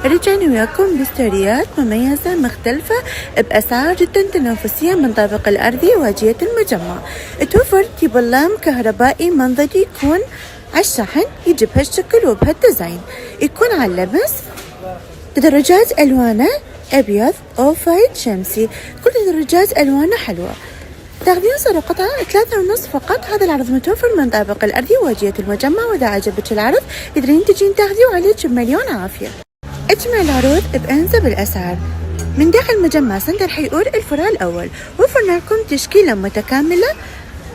رجعنا وياكم بستوريات مميزة مختلفة بأسعار جدا تنافسية من طابق الأرضي واجهة المجمع. توفر كيبل لامب كهربائي منضدي يكون على الشحن، يجي بهالشكل وبهالديزاين، يكون على اللبس. تدرجات ألوانه أبيض أوف وايت شمسي، كل تدرجات ألوانه حلوة. تاخذين صار قطعة 3.5 فقط. هذا العرض متوفر من طابق الأرضي واجهة المجمع، وإذا عجبك العرض تقدرين تجين تاخذيه وعليك بمليون عافية. اجمع العروض بأنسب الأسعار من داخل مجمع سنتر حيقور الفرع الأول. وفرنا لكم تشكيلة متكاملة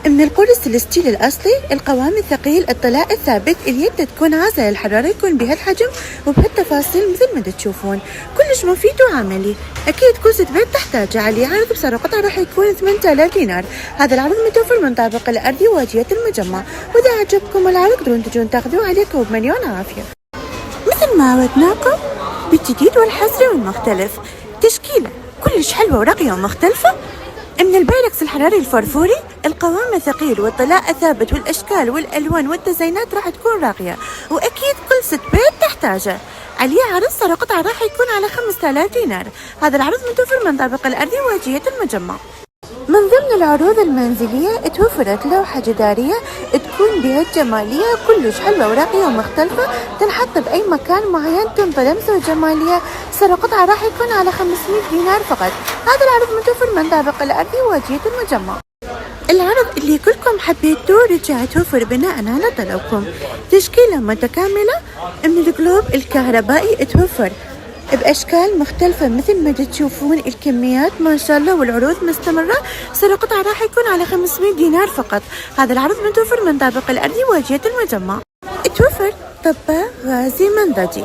من القرص الستيل الأصلي، القوام الثقيل، الطلاء الثابت، اليد تكون عازلة الحرارة، يكون بهالحجم وبهالتفاصيل مثل ما تشوفون، كلش مفيد وعملي. أكيد كل ست بيت تحتاجه. عليه عرض بسعر قطعة راح يكون 8000 دينار. هذا العرض متوفر من طابق الأرضي واجهة المجمع، وإذا عجبكم العرض تقدرون تجون تاخذوه عليكم بمليون عافية. مثل ما عودناكم بالجديد والحصري والمختلف، تشكيلة كلش حلوة وراقية ومختلفة من البايركس الحراري الفرفوري، القوام ثقيل والطلاء ثابت، والأشكال والألوان والديزاينات راح تكون راقية، وأكيد كل ست بيت تحتاجه. عليه عرض صار قطعة راح يكون على 5000 دينار. هذا العرض متوفر من طابق الأرضي واجهة المجمع. من ضمن العروض المنزلية توفرت لوحة جدارية تكون بهالجمالية، كلش حلوة وراقية ومختلفة، تنحط بأي مكان معين، تنطي لمسة وجمالية. سعر قطعة راح يكون على 500 دينار فقط. هذا العرض متوفر من طابق الأرضي واجهة المجمع. العرض اللي كلكم حبيتوه رجع توفر بناء على طلبكم. تشكيلة متكاملة من القلوب الكهربائي توفر بأشكال مختلفة مثل ما تشوفون. الكميات ما شاء الله والعروض مستمرة. سعر قطعة راح يكون على 500 دينار فقط. هذا العرض متوفر من طابق الأرضي واجهة المجمع. توفر طباخ غازي منضدي،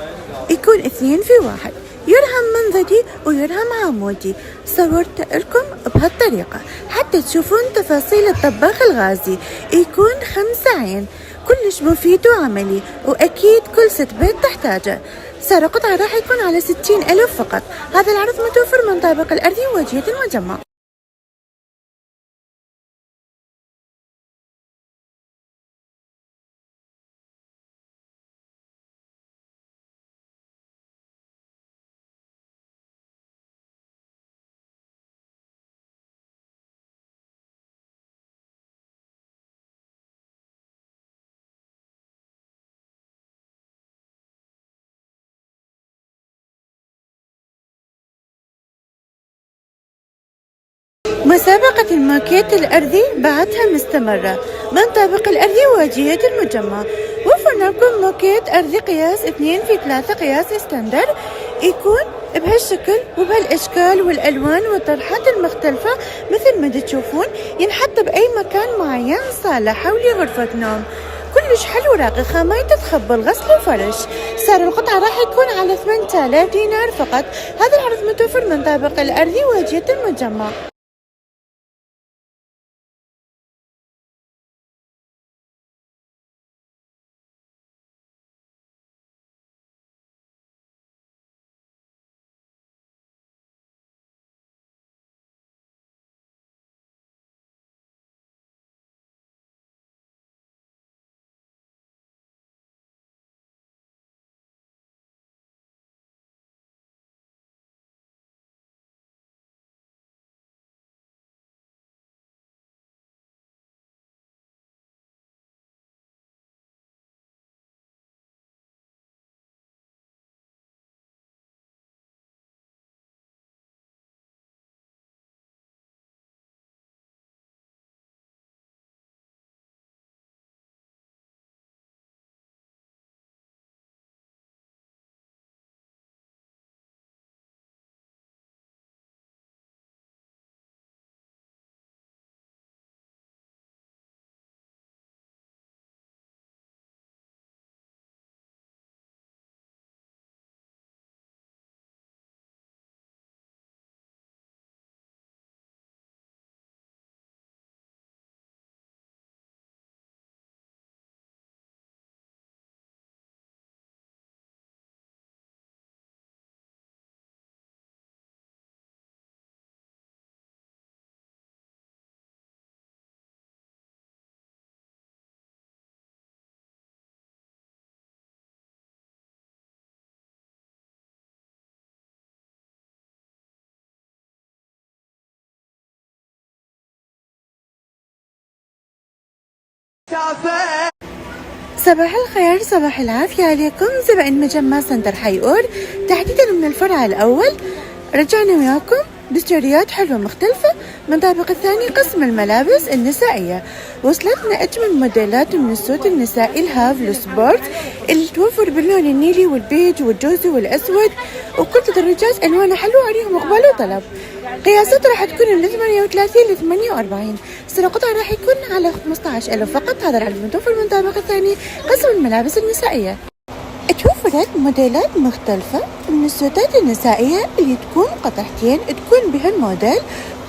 يكون 2 في 1، يرهم منضدي ويرهم عمودي. صورت لكم بهالطريقة حتى تشوفون تفاصيل الطباخ الغازي، يكون 5 عين، كلش مفيد وعملي، وأكيد كل ست بيت تحتاجه. سعر قطعة راح يكون على 60,000 فقط. هذا العرض متوفر من طابق الأرضي واجهة المجمع. مسابقة الموكيت الأرضي بعدها مستمرة من طابق الأرضي واجهة المجمع. وفرنا لكم موكيت أرضي قياس 2 في 3 قياس ستاندر، يكون بهالشكل وبهالأشكال والألوان والطرحات المختلفة مثل ما تشوفون، ينحط بأي مكان معين، صالة، حولي، غرفة نوم، كلش حلو راقي، خامايته تخبل، غسل وفرش. سعر القطعة راح يكون على 8000 دينار فقط. هذا العرض متوفر من طابق الأرضي واجهة المجمع. صباح الخير، صباح العافية عليكم زبائن مجمع سنتر حيور، تحديدا من الفرع الأول. رجعنا وياكم بستوريات حلوة مختلفة من طابق الثاني قسم الملابس النسائية. وصلتنا أجمل موديلات من السوت النسائي الهاف السبورت اللي توفر باللون النيلي والبيج والجوزي والأسود، وكل تدرجات ألوانها حلوة عليهم إقبال وطلب. قياسات راح تكون من 38 ل 48. سعر القطعة راح يكون على 15,000 فقط. هذا العرض متوفر من الطابق الثاني قسم الملابس النسائية. توفرت موديلات مختلفة من السوتات النسائية اللي تكون قطعتين، تكون بهالموديل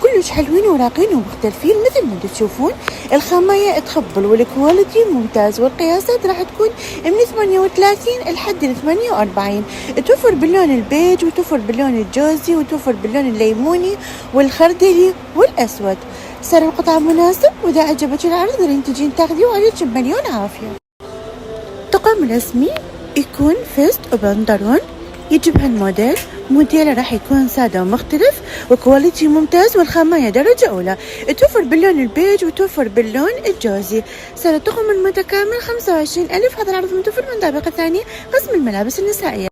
كلش حلوين وراقين ومختلفين مثل ما تشوفون. الخامية تخبل والكواليتي ممتاز، والقياسات راح تكون من 38 لحد 48. توفر باللون البيج وتوفر باللون الجوزي وتوفر باللون الليموني والخردلي والأسود. سعر القطعة مناسب، وإذا عجبك العرض تقدرين تجين تاخذيه وعليك بمليون عافية. طقم رسمي يكون فيست وبنطلون، يجي بهالموديل. موديله راح يكون سادة ومختلف وكواليتي ممتاز، والخامية درجة أولى. توفر باللون البيج وتوفر باللون الجوزي. سعر الطقم المتكامل 25,000. هذا العرض متوفر من طابق الثاني قسم الملابس النسائية.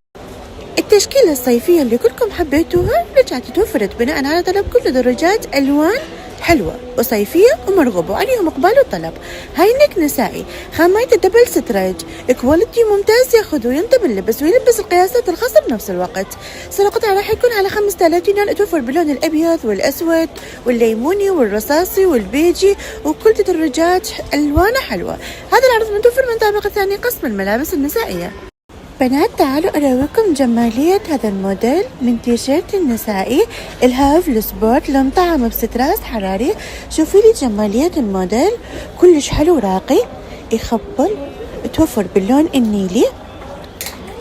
التشكيلة الصيفية اللي كلكم حبيتوها رجعت توفرت بناء على طلب كل درجات ألوان حلوة وصيفية ومرغوبة وعليهم إقبال وطلب. هاي نك نسائي، خامية الدبل ستريج، كواليتي ممتاز، ياخذ وينطب اللبس ويلبس القياسات الخاصة بنفس الوقت. سعر القطعة راح يكون على 5,000 دينار. توفر باللون الأبيض والأسود والليموني والرصاصي والبيجي، وكل تدرجات ألوانه حلوة. هذا العرض متوفر من طابق الثاني قسم الملابس النسائية. بنات تعالوا أراويكم جمالية هذا الموديل من تيشيرت النسائي الهاف السبورت المطعم بستراس حراري. شوفي لي جمالية الموديل، كلش حلو راقي يخبل. توفر باللون النيلي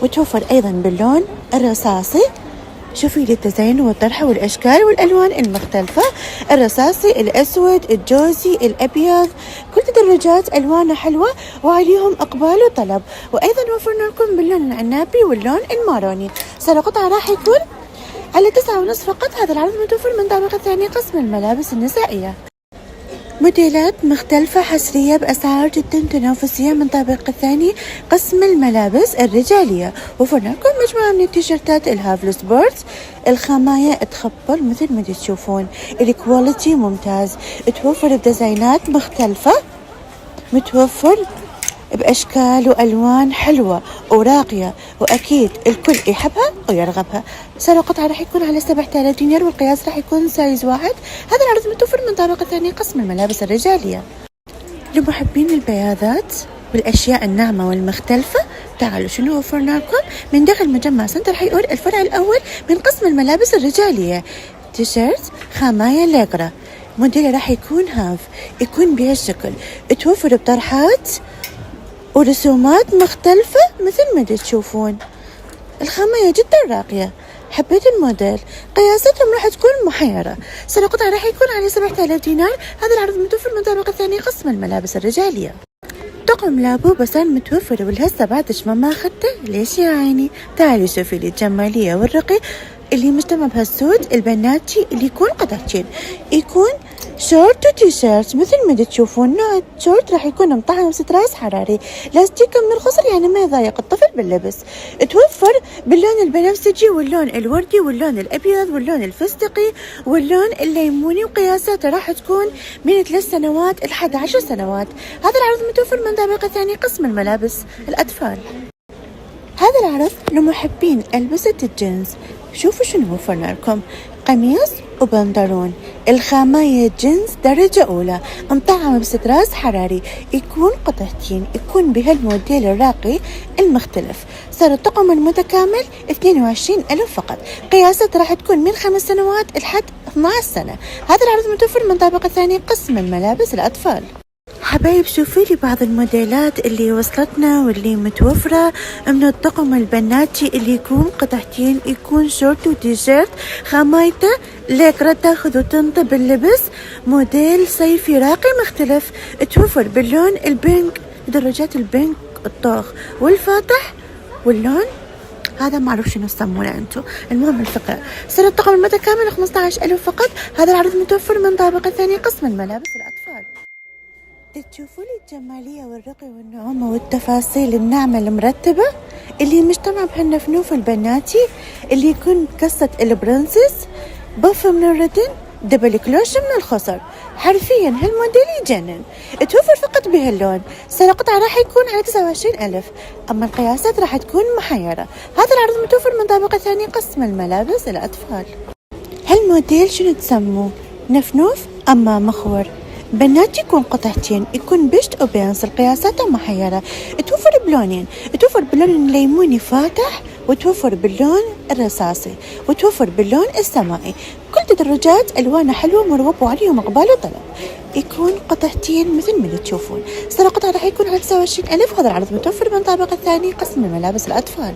وتوفر أيضا باللون الرصاصي. شوفي لي التزين والطرحة والأشكال والألوان المختلفة، الرصاصي، الأسود، الجوزي، الأبيض، كل تدرجات ألوانها حلوة وعليهم إقبال وطلب. وأيضا وفرنا لكم باللون العنابي واللون الماروني. سعر القطعة راح يكون على 9.5 فقط. هذا العرض متوفر من طابق الثاني قسم الملابس النسائية. موديلات مختلفة حصرية بأسعار جدا تنافسية من طابق الثاني قسم الملابس الرجالية. وفرنا لكم مجموعة من التيشيرتات الهاف سبورت. الخامية تخبل مثل ما تشوفون، الكواليتي ممتاز، توفر بديزاينات مختلفة، متوفر بأشكال وألوان حلوة وراقية، وأكيد الكل يحبها ويرغبها. سعر القطعة راح يكون على 7,000 دينار، والقياس راح يكون سايز واحد. هذا العرض متوفر من طابق الثاني قسم الملابس الرجالية. لمحبين البياضات والأشياء الناعمة والمختلفة تعالوا شنو وفرنا لكم من داخل مجمع سنتر حيور الفرع الأول من قسم الملابس الرجالية. تيشيرت خامية ليغرا، موديله راح يكون هاف، يكون بهالشكل، توفر بطرحات ورسومات مختلفة مثل ما تشوفون. الخامية جدا راقية، حبيت الموديل. قياساتهم راح تكون محيرة. سعر القطعة راح يكون على 7,000 دينار. هذا العرض متوفر من طابق الثاني قسم الملابس الرجالية. طقم لابو بسان متوفر، والهسه بعد ما ماخدته ليش يا عيني؟ تعالي شوفي لي الجمالية والرقي اللي مجتمع بهالسود البناتي اللي يكون قطعتين، يكون شورت وتيشيرت مثل ما تشوفون. نوع الشورت راح يكون مطعم ستراس حراري، لاستيكه من الخصر يعني ما يضايق الطفل باللبس. توفر باللون البنفسجي واللون الوردي واللون الابيض واللون الفستقي واللون الليموني، وقياساته راح تكون من 3 سنوات لحد 10 سنوات. هذا العرض متوفر من طابق ثاني قسم الملابس الأطفال. هذا العرض لمحبين ألبسة الجينز. شوفوا شنو وفرنا لكم، قميص وبنطلون، الخامية جينز درجة أولى، مطعم بستراس حراري، يكون قطعتين، يكون بهالموديل الراقي المختلف. سعر الطقم المتكامل 22,000 فقط. قياسات راح تكون من 5 سنوات لحد 12 سنة. هذا العرض متوفر من طابق الثاني قسم الملابس الأطفال. حبايب شوفي لي بعض الموديلات اللي وصلتنا واللي متوفرة من الطقم البناتي اللي يكون قطعتين، يكون شورت وتيشيرت، خاميته ليكرا، تاخذ وتنطب اللبس، موديل صيفي راقي مختلف. توفر باللون البينك، درجات البينك الطاخ والفاتح واللون هذا ما اعرف شنو تسمونه انتم، المهم الفكره. سعر الطقم المتكامل 15,000 فقط. هذا العرض متوفر من طابق الثاني قسم الملابس الاطفال. تشوفوا لي الجمالية والرقي والنعومة والتفاصيل الناعمة المرتبة اللي مجتمع بهالنفنوف البناتي اللي يكون قصة البرنسس، بف من الردن، دبل كلوش من الخصر. حرفيا هالموديل يجنن. توفر فقط بهاللون. سعر القطعة راح يكون على 29,000، أما القياسات راح تكون محيرة. هذا العرض متوفر من طابق ثاني قسم الملابس الأطفال. هالموديل شنو تسموه؟ نفنوف أما مخور بنات، يكون قطعتين، يكون بشت وبينص. القياسات محيرة. توفر بلونين، توفر باللون الليموني فاتح، وتوفر باللون الرصاصي، وتوفر باللون السمائي. كل تدرجات ألوانه حلوة مرغوب عليهم إقبال وطلب. يكون قطعتين مثل ما تشوفون. سعر القطعة راح يكون على 29,000. هذا العرض متوفر من طابق الثاني قسم الملابس الأطفال.